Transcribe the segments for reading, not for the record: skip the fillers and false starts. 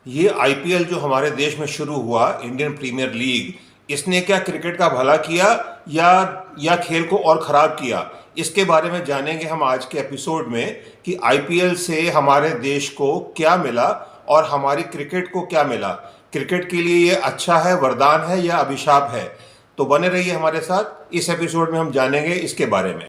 ये आईपीएल जो हमारे देश में शुरू हुआ, इंडियन प्रीमियर लीग, इसने क्या क्रिकेट का भला किया या खेल को और खराब किया? इसके बारे में जानेंगे हम आज के एपिसोड में कि आईपीएल से हमारे देश को क्या मिला और हमारी क्रिकेट को क्या मिला। क्रिकेट के लिए ये अच्छा है, वरदान है या अभिशाप है? तो बने रहिए हमारे साथ। इस एपिसोड में हम जानेंगे इसके बारे में।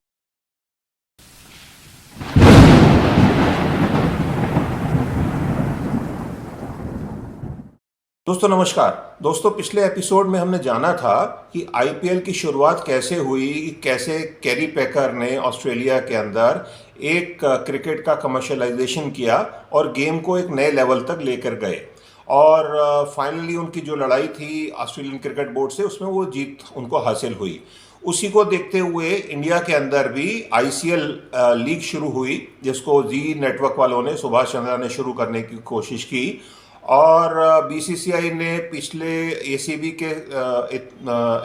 दोस्तों नमस्कार। दोस्तों, पिछले एपिसोड में हमने जाना था कि आईपीएल की शुरुआत कैसे हुई, कैसे कैरी पैकर ने ऑस्ट्रेलिया के अंदर एक क्रिकेट का कमर्शलाइजेशन किया और गेम को एक नए लेवल तक लेकर गए। और फाइनली उनकी जो लड़ाई थी ऑस्ट्रेलियन क्रिकेट बोर्ड से, उसमें वो जीत उनको हासिल हुई। उसी को देखते हुए इंडिया के अंदर भी आईसीएल लीग शुरू हुई, जिसको जी नेटवर्क वालों ने, सुभाष चंद्रा ने शुरू करने की कोशिश की। और बीसीसीआई ने पिछले एसीबी के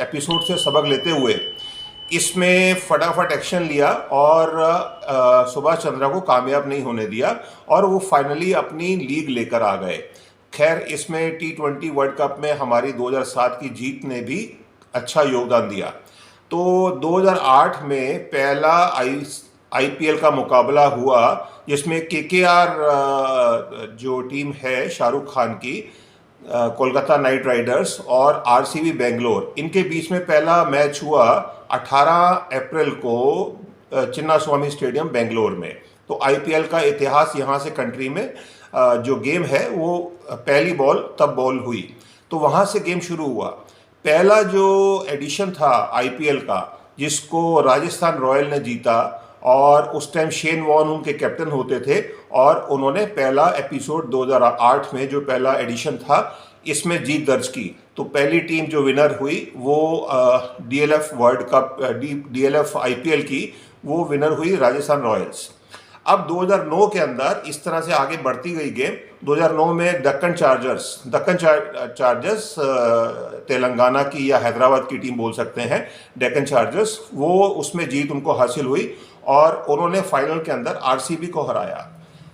एपिसोड से सबक लेते हुए इसमें फटाफट एक्शन लिया और सुभाष चंद्रा को कामयाब नहीं होने दिया और वो फाइनली अपनी लीग लेकर आ गए। खैर, इसमें T20 वर्ल्ड कप में हमारी 2007 की जीत ने भी अच्छा योगदान दिया। तो 2008 में पहला आईपीएल का मुकाबला हुआ, जिसमें केकेआर जो टीम है शाहरुख खान की, कोलकाता नाइट राइडर्स और आरसीबी बेंगलोर, इनके बीच में पहला मैच हुआ 18 अप्रैल को चिन्ना स्वामी स्टेडियम बेंगलोर में। तो आईपीएल का इतिहास यहाँ से कंट्री में जो गेम है वो पहली बॉल तब बॉल हुई, तो वहाँ से गेम शुरू हुआ। पहला जो एडिशन था आईपीएल का, जिसको राजस्थान रॉयल ने जीता, और उस टाइम शेन वॉर्न उनके कैप्टन होते थे, और उन्होंने पहला एपिसोड 2008 में जो पहला एडिशन था इसमें जीत दर्ज की। तो पहली टीम जो विनर हुई वो DLF world cup, DLF IPL की वो विनर हुई राजस्थान रॉयल्स। अब 2009 के अंदर इस तरह से आगे बढ़ती गई गेम। 2009 में दक्कन चार्जर्स तेलंगाना की या हैदराबाद की टीम बोल सकते हैं, डेक्कन चार्जर्स, वो उसमें जीत उनको हासिल हुई और उन्होंने फाइनल के अंदर आरसीबी को हराया।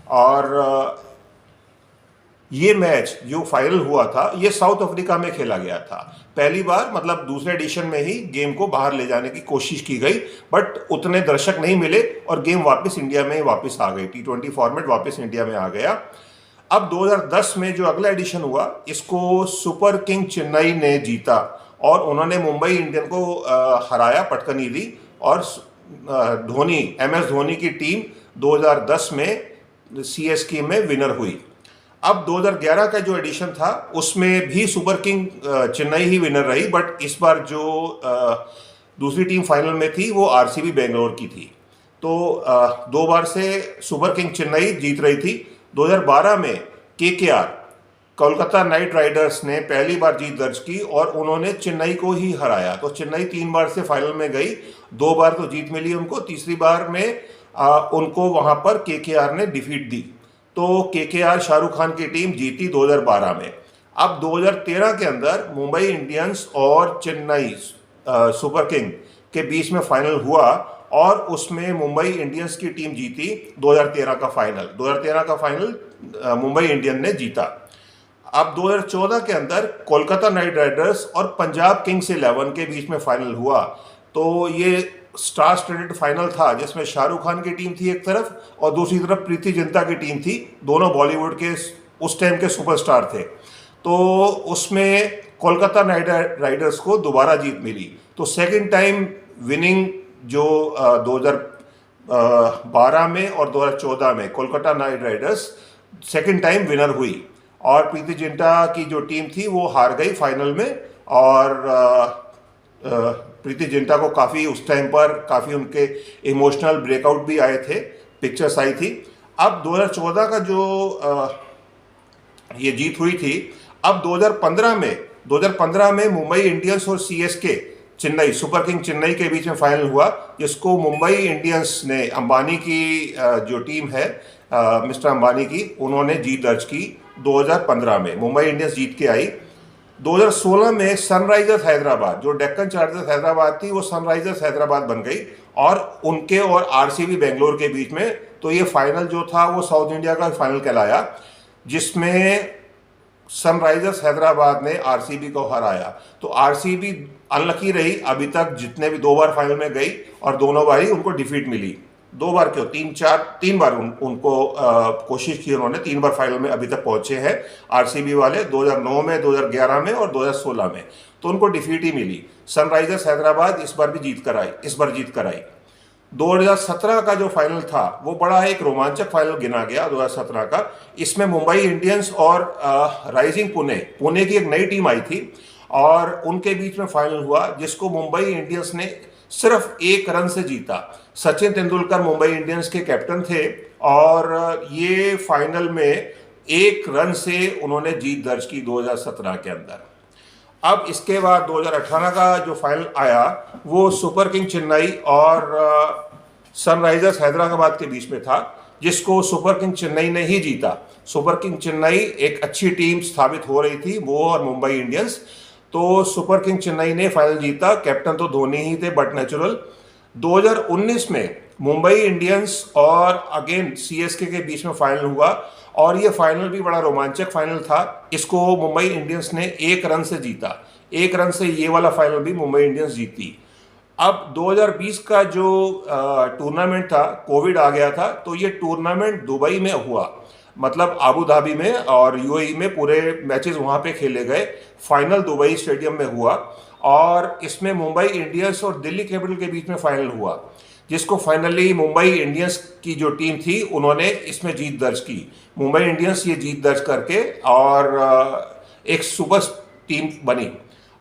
और ये मैच जो फाइनल हुआ था ये साउथ अफ्रीका में खेला गया था। पहली बार, मतलब दूसरे एडिशन में ही गेम को बाहर ले जाने की कोशिश की गई, बट उतने दर्शक नहीं मिले और गेम वापस इंडिया में वापस आ गई। T20 फॉर्मेट वापस इंडिया में आ गया। अब 2010 में जो अगला एडिशन हुआ, इसको सुपर किंग चेन्नई ने जीता और उन्होंने मुंबई इंडियन को हराया, पटकनी दी, और धोनी, MS धोनी की टीम 2010 में सीएसके में विनर हुई। अब 2011 का जो एडिशन था उसमें भी सुपर किंग चेन्नई ही विनर रही, बट इस बार जो दूसरी टीम फाइनल में थी वो आरसीबी बेंगलोर की थी। तो 2 बार से सुपर किंग चेन्नई जीत रही थी। 2012 में केकेआर, कोलकाता नाइट राइडर्स ने पहली बार जीत दर्ज की और उन्होंने चेन्नई को ही हराया। तो चेन्नई 3 बार से फाइनल में गई, 2 बार तो जीत मिली उनको, तीसरी बार में उनको वहां पर केकेआर ने डिफीट दी। तो केकेआर, शाहरुख खान की टीम, जीती 2012 में। अब 2013 के अंदर मुंबई इंडियंस और चेन्नई सुपर किंग के बीच में फाइनल हुआ और उसमें मुंबई इंडियंस की टीम जीती। 2013 का फाइनल मुंबई इंडियन ने जीता। अब 2014 के अंदर कोलकाता नाइट राइडर्स और पंजाब किंग्स 11 के बीच में फाइनल हुआ। तो ये स्टार स्टडेड फाइनल था, जिसमें शाहरुख खान की टीम थी एक तरफ और दूसरी तरफ प्रीति जिंटा की टीम थी। दोनों बॉलीवुड के उस टाइम के सुपरस्टार थे। तो उसमें कोलकाता नाइट राइडर्स को दोबारा जीत मिली। तो सेकंड टाइम विनिंग जो 2012 में और 2014 में Kolkata night Riders second time winner हुई, और प्रीति जिंटा की जो टीम थी वो हार गई फाइनल में। और प्रीति जिंटा को काफ़ी उस टाइम पर काफ़ी उनके इमोशनल ब्रेकआउट भी आए थे, पिक्चर्स आई थी। अब 2014 का जो ये जीत हुई थी, अब 2015 में मुंबई इंडियंस और CSK Chennai, super king Chennai के बीच में फाइनल हुआ, जिसको मुंबई इंडियंस ने, अंबानी की जो टीम है, मिस्टर अंबानी की, उन्होंने जीत दर्ज की 2015 में। मुंबई इंडियंस जीत के आई। 2016 में सनराइजर्स हैदराबाद, जो डेक्कन चार्जर्स हैदराबाद थी, वो सनराइजर्स हैदराबाद बन गई और उनके और आरसीबी बेंगलोर के बीच में। तो ये फाइनल जो था वो साउथ इंडिया का फाइनल कहलाया, जिसमें सनराइजर्स हैदराबाद ने आरसीबी को हराया। तो आरसीबी अनलकी रही, अभी तक जितने भी 2 बार फाइनल में गई और दोनों बार ही उनको डिफीट मिली। 2 बार क्यों, 3 बार उनको कोशिश की उन्होंने, 3 बार फाइनल में अभी तक पहुंचे हैं आरसीबी वाले, 2009 में, 2011 में और 2016 में, तो उनको डिफीट ही मिली। सनराइजर्स हैदराबाद इस बार जीत कर आई। 2017 का जो फाइनल था वो बड़ा एक रोमांचक फाइनल गिना गया 2017 का। इसमें मुंबई इंडियंस और राइजिंग पुणे की एक नई टीम आई थी और उनके बीच में फाइनल हुआ, जिसको मुंबई इंडियंस ने सिर्फ 1 रन से जीता। सचिन तेंदुलकर मुंबई इंडियंस के कैप्टन थे और ये फाइनल में 1 रन से उन्होंने जीत दर्ज की 2017 के अंदर। अब इसके बाद 2018 का जो फाइनल आया वो सुपर किंग चेन्नई और सनराइजर्स हैदराबाद के बीच में था, जिसको सुपर किंग चेन्नई ने ही जीता। सुपर किंग चेन्नई एक अच्छी टीम साबित हो रही थी, वो और मुंबई इंडियंस। तो सुपर किंग चेन्नई ने फाइनल जीता, कैप्टन तो धोनी ही थे बट नेचुरल। 2019 में मुंबई इंडियंस और अगेन सीएसके के बीच में फाइनल हुआ और ये फाइनल भी बड़ा रोमांचक फाइनल था। इसको मुंबई इंडियंस ने 1 रन से जीता। 1 रन से ये वाला फाइनल भी मुंबई इंडियंस जीती। अब 2020 का जो टूर्नामेंट था, कोविड आ गया था, तो ये टूर्नामेंट दुबई में हुआ, मतलब आबू धाबी में और यूएई में पूरे मैचेस वहाँ पे खेले गए। फाइनल दुबई स्टेडियम में हुआ और इसमें मुंबई इंडियंस और दिल्ली कैपिटल के बीच में फाइनल हुआ, जिसको फाइनली मुंबई इंडियंस की जो टीम थी उन्होंने इसमें जीत दर्ज की। मुंबई इंडियंस ये जीत दर्ज करके और एक सुपर टीम बनी।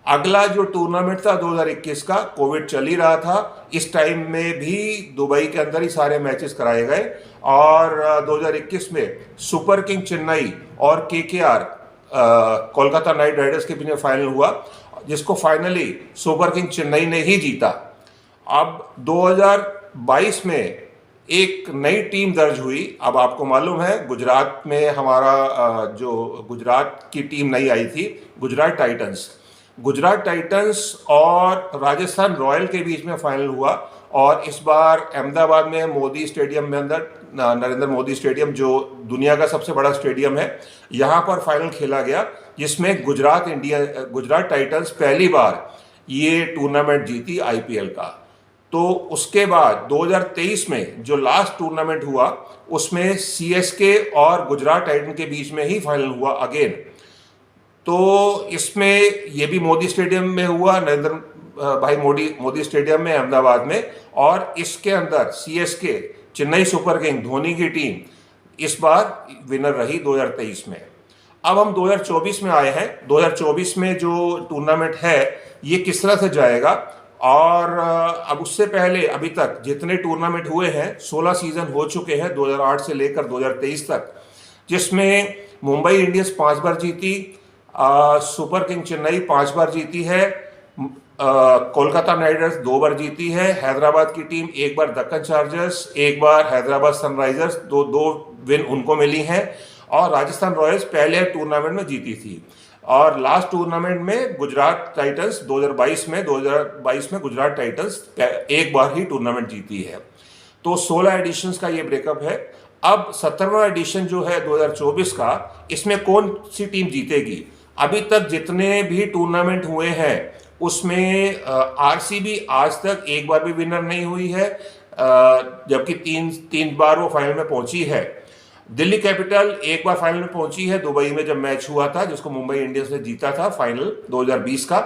अगला जो टूर्नामेंट था 2021 का, कोविड चल ही रहा था, इस टाइम में भी दुबई के अंदर ही सारे मैचेस कराए गए और 2021 में सुपर किंग चेन्नई और केकेआर कोलकाता नाइट राइडर्स के बीच में फाइनल हुआ, जिसको फाइनली सुपर किंग चेन्नई ने ही जीता। अब 2022 में एक नई टीम दर्ज हुई। अब आपको मालूम है गुजरात में हमारा जो गुजरात की टीम नई आई थी, गुजरात टाइटंस और राजस्थान रॉयल के बीच में फाइनल हुआ और इस बार अहमदाबाद में मोदी स्टेडियम में अंदर, नरेंद्र मोदी स्टेडियम जो दुनिया का सबसे बड़ा स्टेडियम है, यहाँ पर फाइनल खेला गया, जिसमें गुजरात टाइटंस पहली बार ये टूर्नामेंट जीती आईपीएल का। तो उसके बाद 2023 में जो लास्ट टूर्नामेंट हुआ उसमें सीएसके और गुजरात टाइटन के बीच में ही फाइनल हुआ अगेन। तो इसमें ये भी मोदी स्टेडियम में हुआ, नरेंद्र भाई मोदी स्टेडियम में अहमदाबाद में, और इसके अंदर CSK Chennai super king Dhoni की टीम इस बार विनर रही 2023 में। अब हम 2024 में आए हैं। 2024 में जो टूर्नामेंट है ये किस तरह से जाएगा, और अब उससे पहले अभी तक जितने टूर्नामेंट हुए हैं 16 सीजन हो चुके हैं 2008 से लेकर 2023 तक, जिसमें मुंबई इंडियंस 5 बार जीती, सुपर किंग चेन्नई 5 बार जीती है, कोलकाता नाइट राइडर्स 2 बार जीती है, हैदराबाद की टीम 1 बार दक्कन चार्जर्स, 1 बार हैदराबाद सनराइजर्स, दो विन उनको मिली हैं, और राजस्थान रॉयल्स पहले टूर्नामेंट में जीती थी। और लास्ट टूर्नामेंट में गुजरात टाइटंस 2022 में गुजरात टाइटंस 1 बार ही टूर्नामेंट जीती है। तो 16 एडिशंस का ये ब्रेकअप है। अब 17वां एडिशन जो है 2024 का, इसमें कौन सी टीम जीतेगी? अभी तक जितने भी टूर्नामेंट हुए हैं उसमें आरसीबी आज तक 1 बार भी विनर नहीं हुई है, जबकि तीन बार वो फाइनल में पहुंची है। दिल्ली कैपिटल 1 बार फाइनल में पहुंची है दुबई में जब मैच हुआ था, जिसको मुंबई इंडियंस ने जीता था फाइनल 2020 का,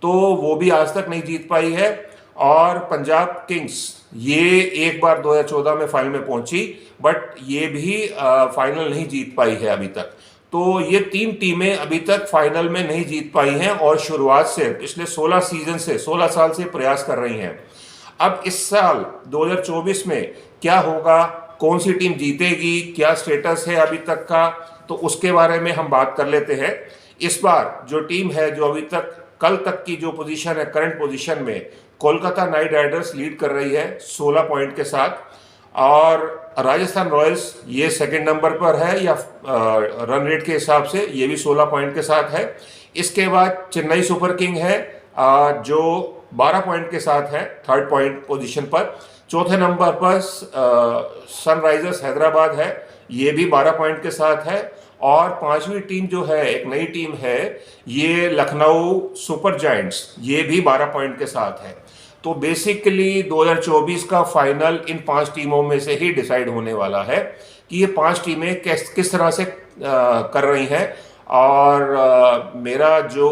तो वो भी आज तक नहीं जीत पाई है। और पंजाब किंग्स ये 1 बार 2014 में फाइनल में पहुंची, बट ये भी फाइनल नहीं जीत पाई है अभी तक। तो ये 3 टीमें अभी तक फाइनल में नहीं जीत पाई हैं और शुरुआत से पिछले 16 साल से प्रयास कर रही हैं। अब इस साल 2024 में क्या होगा, कौन सी टीम जीतेगी, क्या स्टेटस है अभी तक का, तो उसके बारे में हम बात कर लेते हैं। इस बार जो टीम है, जो अभी तक कल तक की जो पोजीशन है, करंट पोजीशन में कोलकाता नाइट राइडर्स लीड कर रही है 16 पॉइंट के साथ, और राजस्थान रॉयल्स ये सेकंड नंबर पर है या रन रेट के हिसाब से, ये भी 16 पॉइंट के साथ है। इसके बाद चेन्नई सुपर किंग है जो 12 पॉइंट के साथ है थर्ड पॉइंट पोजीशन पर। चौथे नंबर पर सनराइजर्स हैदराबाद है, ये भी 12 पॉइंट के साथ है। और पांचवी टीम जो है, एक नई टीम है, ये लखनऊ सुपर जायंट्स, ये भी 12 पॉइंट के साथ है। तो बेसिकली 2024 का फाइनल इन 5 टीमों में से ही डिसाइड होने वाला है कि ये 5 टीमें किस तरह से कर रही हैं। और मेरा जो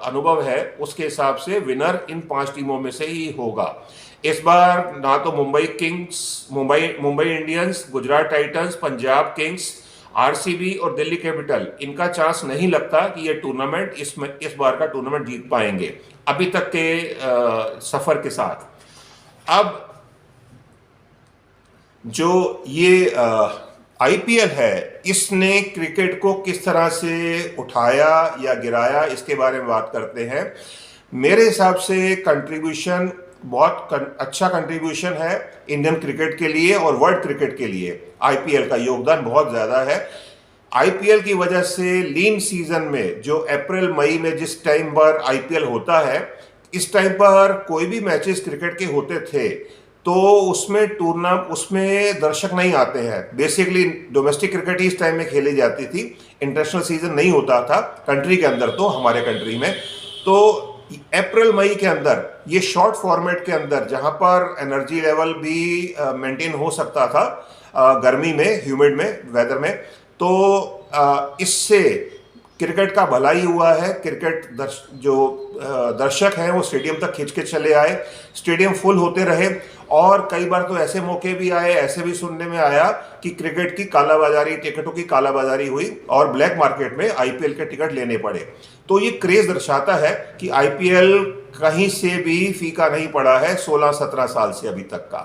अनुभव है उसके हिसाब से विनर इन 5 टीमों में से ही होगा। इस बार ना तो Mumbai Indians, Gujarat Titans, Punjab Kings, RCB और दिल्ली कैपिटल, इनका चांस नहीं लगता कि ये टूर्नामेंट इस बार का टूर्नामेंट जीत पाएंगे अभी तक के सफर के साथ। अब जो ये आईपीएल है, इसने क्रिकेट को किस तरह से उठाया या गिराया, इसके बारे में बात करते हैं। मेरे हिसाब से कंट्रीब्यूशन बहुत अच्छा कंट्रीब्यूशन है इंडियन क्रिकेट के लिए और वर्ल्ड क्रिकेट के लिए। आईपीएल का योगदान बहुत ज़्यादा है। आईपीएल की वजह से लीन सीजन में, जो अप्रैल मई में जिस टाइम पर आईपीएल होता है, इस टाइम पर कोई भी मैचेस क्रिकेट के होते थे तो उसमें दर्शक नहीं आते हैं। बेसिकली डोमेस्टिक क्रिकेट ही इस टाइम में खेली जाती थी, इंटरनेशनल सीजन नहीं होता था कंट्री के अंदर, तो हमारे कंट्री में तो अप्रैल मई के अंदर ये शॉर्ट फॉर्मेट के अंदर, जहां पर एनर्जी लेवल भी मेंटेन हो सकता था गर्मी में, ह्यूमिड में, वेदर में, तो इससे क्रिकेट का भला ही हुआ है। क्रिकेट जो दर्शक हैं वो स्टेडियम तक खींच के चले आए, स्टेडियम फुल होते रहे। और कई बार तो ऐसे मौके भी आए, ऐसे भी सुनने में आया कि क्रिकेट की कालाबाजारी, टिकटों की कालाबाजारी हुई और ब्लैक मार्केट में आईपीएल के टिकट लेने पड़े। तो ये क्रेज दर्शाता है कि आईपीएल कहीं से भी फीका नहीं पड़ा है 16-17 साल से अभी तक का।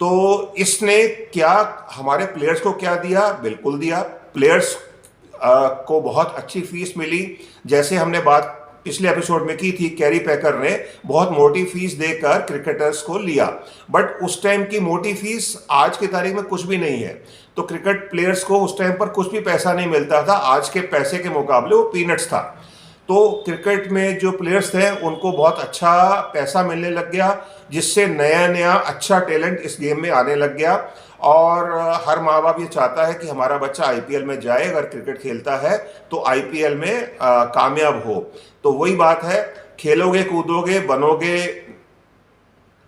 तो इसने क्या हमारे प्लेयर्स को क्या दिया? बिल्कुल दिया। प्लेयर्स को बहुत अच्छी फीस मिली। जैसे हमने बात पिछले एपिसोड में की थी, कैरी पैकर ने बहुत मोटी फीस देकर क्रिकेटर्स को लिया, बट उस टाइम की मोटी फीस आज की तारीख में कुछ भी नहीं है। तो क्रिकेट प्लेयर्स को उस टाइम पर कुछ भी पैसा नहीं मिलता था, आज के पैसे के मुकाबले वो पीनट्स था। तो क्रिकेट में जो प्लेयर्स थे उनको बहुत अच्छा पैसा मिलने लग गया, जिससे नया नया अच्छा टैलेंट इस गेम में आने लग गया। और हर माँ बाप ये चाहता है कि हमारा बच्चा आईपीएल में जाए, अगर क्रिकेट खेलता है तो आईपीएल में कामयाब हो। तो वही बात है, खेलोगे कूदोगे बनोगे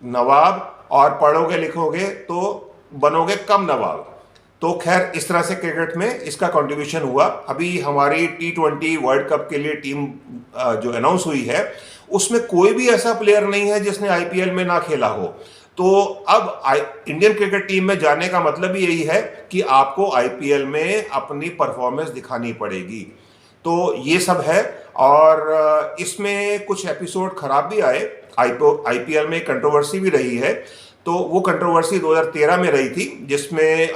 नवाब और पढ़ोगे लिखोगे तो बनोगे कम नवाब। तो खैर इस तरह से क्रिकेट में इसका कंट्रीब्यूशन हुआ। अभी हमारी T20 वर्ल्ड कप के लिए टीम जो अनाउंस हुई है, उसमें कोई भी ऐसा प्लेयर नहीं है जिसने आईपीएल में ना खेला हो। तो अब इंडियन क्रिकेट टीम में जाने का मतलब ही यही है कि आपको आईपीएल में अपनी परफॉर्मेंस दिखानी पड़ेगी। तो ये सब है। और इसमें कुछ एपिसोड खराब भी आए, आईपीएल में कंट्रोवर्सी भी रही है। तो वो कंट्रोवर्सी 2013 में रही थी, जिसमें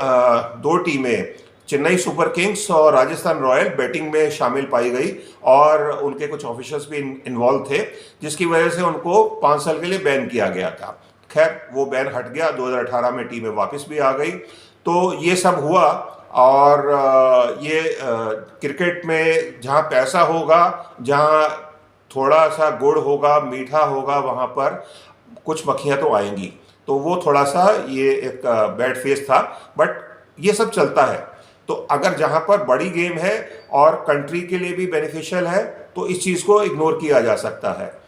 2 टीमें, चेन्नई सुपर किंग्स और राजस्थान रॉयल, बैटिंग में शामिल पाई गई और उनके कुछ ऑफिशियल्स भी इन्वॉल्व थे, जिसकी वजह से उनको 5 साल के लिए बैन किया गया था। खैर वो बैन हट गया, 2018 में टीमें वापस भी आ गई। तो ये सब हुआ। और ये क्रिकेट में जहाँ पैसा होगा, जहाँ थोड़ा सा गुड़ होगा, मीठा होगा, वहाँ पर कुछ मक्खियाँ तो आएंगी। तो वो थोड़ा सा ये एक बैड फेस था, बट ये सब चलता है। तो अगर जहाँ पर बड़ी गेम है और कंट्री के लिए भी बेनिफिशियल है तो इस चीज़ को इग्नोर किया जा सकता है।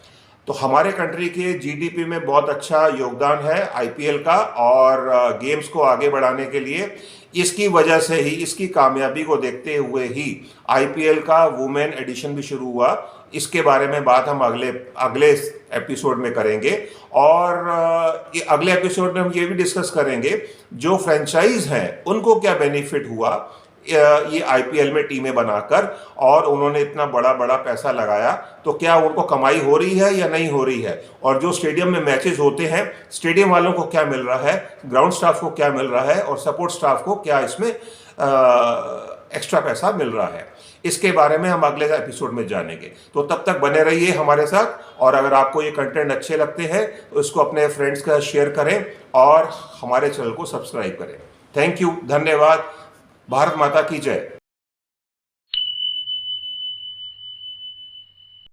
तो हमारे कंट्री के जीडीपी में बहुत अच्छा योगदान है आईपीएल का, और गेम्स को आगे बढ़ाने के लिए इसकी वजह से ही, इसकी कामयाबी को देखते हुए ही आईपीएल का वुमेन एडिशन भी शुरू हुआ। इसके बारे में बात हम अगले एपिसोड में करेंगे। और ये अगले एपिसोड में हम ये भी डिस्कस करेंगे जो फ्रेंचाइज हैं उनको क्या बेनिफिट हुआ ये आईपीएल में टीमें बनाकर, और उन्होंने इतना बड़ा बड़ा पैसा लगाया, तो क्या उनको कमाई हो रही है या नहीं हो रही है। और जो स्टेडियम में मैचेस होते हैं, स्टेडियम वालों को क्या मिल रहा है, ग्राउंड स्टाफ को क्या मिल रहा है, और सपोर्ट स्टाफ को क्या इसमें एक्स्ट्रा पैसा मिल रहा है। इसके बारे में हम अगले एपिसोड में जानेंगे। तो तब तक बने रहिए हमारे साथ। और अगर आपको ये कंटेंट अच्छे लगते हैं तो इसको अपने फ्रेंड्स का शेयर करें और हमारे चैनल को सब्सक्राइब करें। थैंक यू, धन्यवाद। भारत माता की जय।